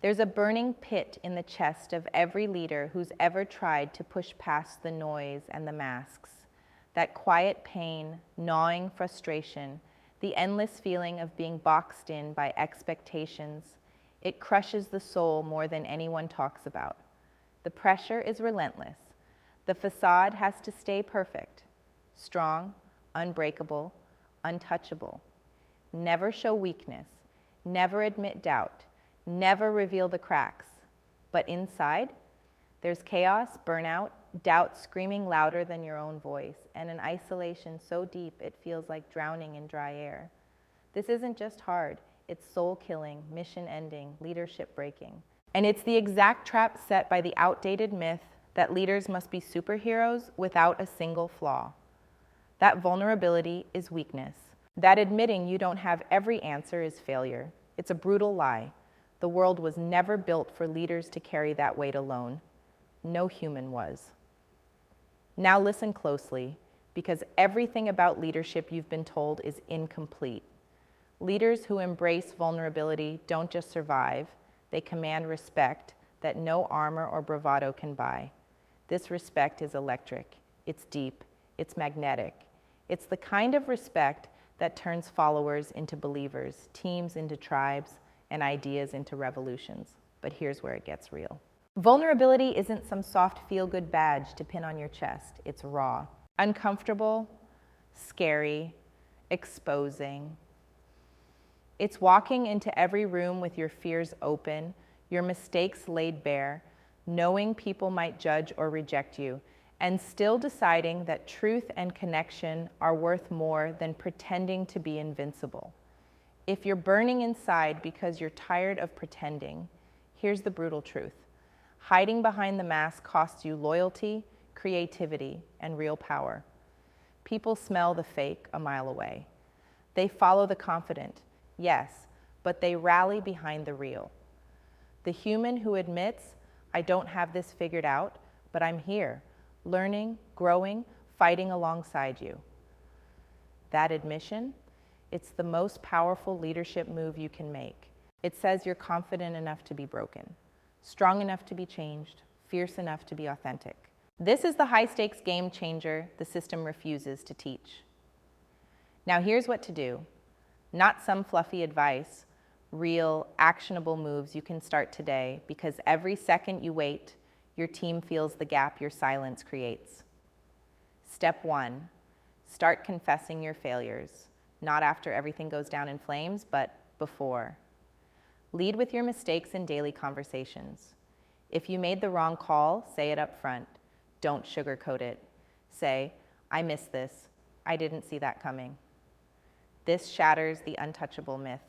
There's a burning pit in the chest of every leader who's ever tried to push past the noise and the masks. That quiet pain, gnawing frustration, the endless feeling of being boxed in by expectations. It crushes the soul more than anyone talks about. The pressure is relentless. The facade has to stay perfect, strong, unbreakable, untouchable. Never show weakness, never admit doubt, never reveal the cracks. But inside, there's chaos, burnout, doubt screaming louder than your own voice, and an isolation so deep it feels like drowning in dry air. This isn't just hard, it's soul-killing, mission-ending, leadership-breaking. And it's the exact trap set by the outdated myth that leaders must be superheroes without a single flaw. That vulnerability is weakness. That admitting you don't have every answer is failure. It's a brutal lie. The world was never built for leaders to carry that weight alone. No human was. Now listen closely, because everything about leadership you've been told is incomplete. Leaders who embrace vulnerability don't just survive, they command respect that no armor or bravado can buy. This respect is electric, it's deep, it's magnetic. It's the kind of respect that turns followers into believers, teams into tribes, and ideas into revolutions. But here's where it gets real. Vulnerability isn't some soft feel-good badge to pin on your chest. It's raw, uncomfortable, scary, exposing. It's walking into every room with your fears open, your mistakes laid bare, knowing people might judge or reject you, and still deciding that truth and connection are worth more than pretending to be invincible. If you're burning inside because you're tired of pretending, here's the brutal truth. Hiding behind the mask costs you loyalty, creativity, and real power. People smell the fake a mile away. They follow the confident, yes, but they rally behind the real. The human who admits, I don't have this figured out, but I'm here, learning, growing, fighting alongside you. That admission, it's the most powerful leadership move you can make. It says you're confident enough to be broken, strong enough to be changed, fierce enough to be authentic. This is the high-stakes game changer the system refuses to teach. Now here's what to do. Not some fluffy advice, real, actionable moves you can start today, because every second you wait, your team feels the gap your silence creates. Step 1, start confessing your failures, not after everything goes down in flames, but before. Lead with your mistakes in daily conversations. If you made the wrong call, say it up front. Don't sugarcoat it. Say, I missed this. I didn't see that coming. This shatters the untouchable myth.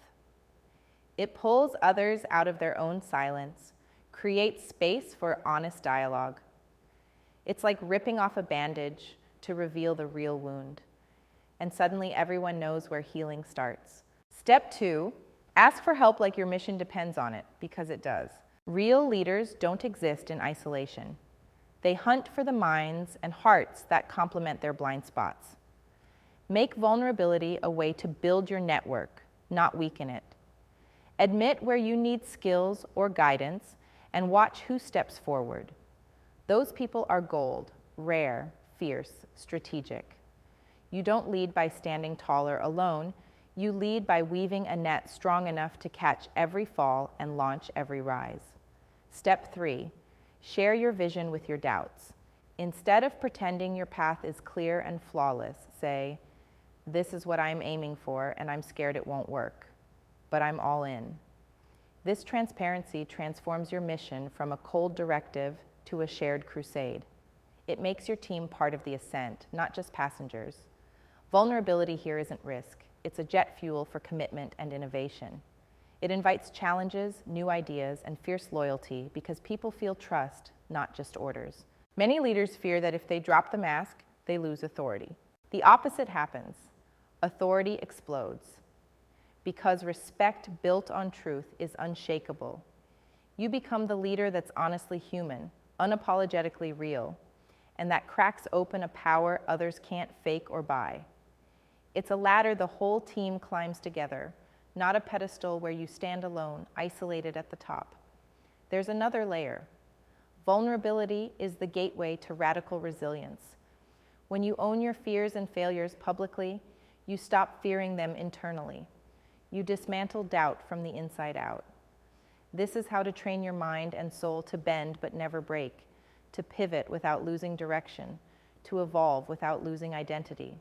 It pulls others out of their own silence, creates space for honest dialogue. It's like ripping off a bandage to reveal the real wound. And suddenly everyone knows where healing starts. Step 2, ask for help like your mission depends on it, because it does. Real leaders don't exist in isolation. They hunt for the minds and hearts that complement their blind spots. Make vulnerability a way to build your network, not weaken it. Admit where you need skills or guidance and watch who steps forward. Those people are gold, rare, fierce, strategic. You don't lead by standing taller alone. You lead by weaving a net strong enough to catch every fall and launch every rise. Step 3, share your vision with your doubts. Instead of pretending your path is clear and flawless, say, this is what I'm aiming for and I'm scared it won't work, but I'm all in. This transparency transforms your mission from a cold directive to a shared crusade. It makes your team part of the ascent, not just passengers. Vulnerability here isn't risk. It's a jet fuel for commitment and innovation. It invites challenges, new ideas, and fierce loyalty because people feel trust, not just orders. Many leaders fear that if they drop the mask, they lose authority. The opposite happens. Authority explodes. Because respect built on truth is unshakable. You become the leader that's honestly human, unapologetically real, and that cracks open a power others can't fake or buy. It's a ladder the whole team climbs together, not a pedestal where you stand alone, isolated at the top. there's another layer. Vulnerability is the gateway to radical resilience. When you own your fears and failures publicly, you stop fearing them internally. You dismantle doubt from the inside out. This is how to train your mind and soul to bend but never break, to pivot without losing direction, to evolve without losing identity.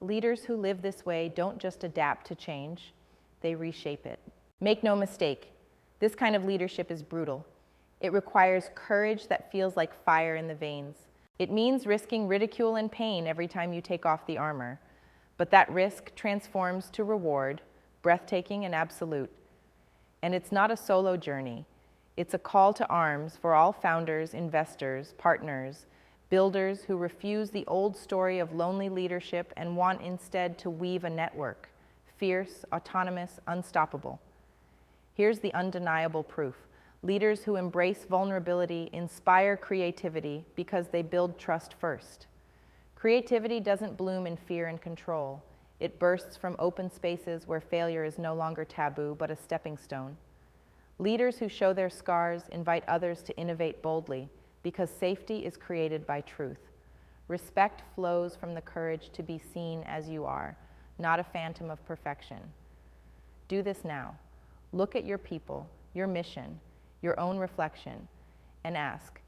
Leaders who live this way don't just adapt to change, they reshape it. Make no mistake, this kind of leadership is brutal. It requires courage that feels like fire in the veins. It means risking ridicule and pain every time you take off the armor. But that risk transforms to reward, breathtaking and absolute. And it's not a solo journey. It's a call to arms for all founders, investors, partners, builders who refuse the old story of lonely leadership and want instead to weave a network, fierce, autonomous, unstoppable. Here's the undeniable proof. Leaders who embrace vulnerability inspire creativity because they build trust first. Creativity doesn't bloom in fear and control. It bursts from open spaces where failure is no longer taboo, but a stepping stone. Leaders who show their scars invite others to innovate boldly because safety is created by truth. Respect flows from the courage to be seen as you are, not a phantom of perfection. Do this now. Look at your people, your mission, your own reflection, and ask,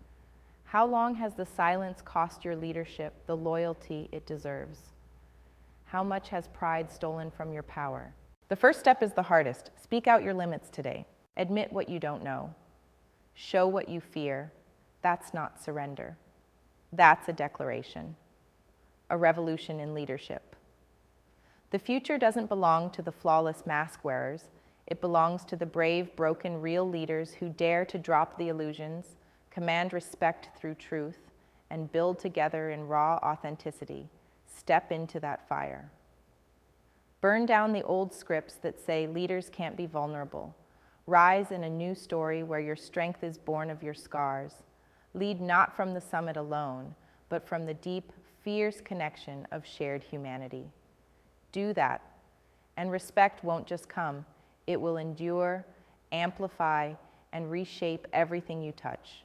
how long has the silence cost your leadership the loyalty it deserves? How much has pride stolen from your power? The first step is the hardest. Speak out your limits today. Admit what you don't know. Show what you fear. That's not surrender. That's a declaration, a revolution in leadership. The future doesn't belong to the flawless mask wearers. It belongs to the brave, broken, real leaders who dare to drop the illusions, command respect through truth, and build together in raw authenticity. Step into that fire. Burn down the old scripts that say leaders can't be vulnerable. Rise in a new story where your strength is born of your scars. Lead not from the summit alone, but from the deep, fierce connection of shared humanity. Do that, and respect won't just come. It will endure, amplify, and reshape everything you touch.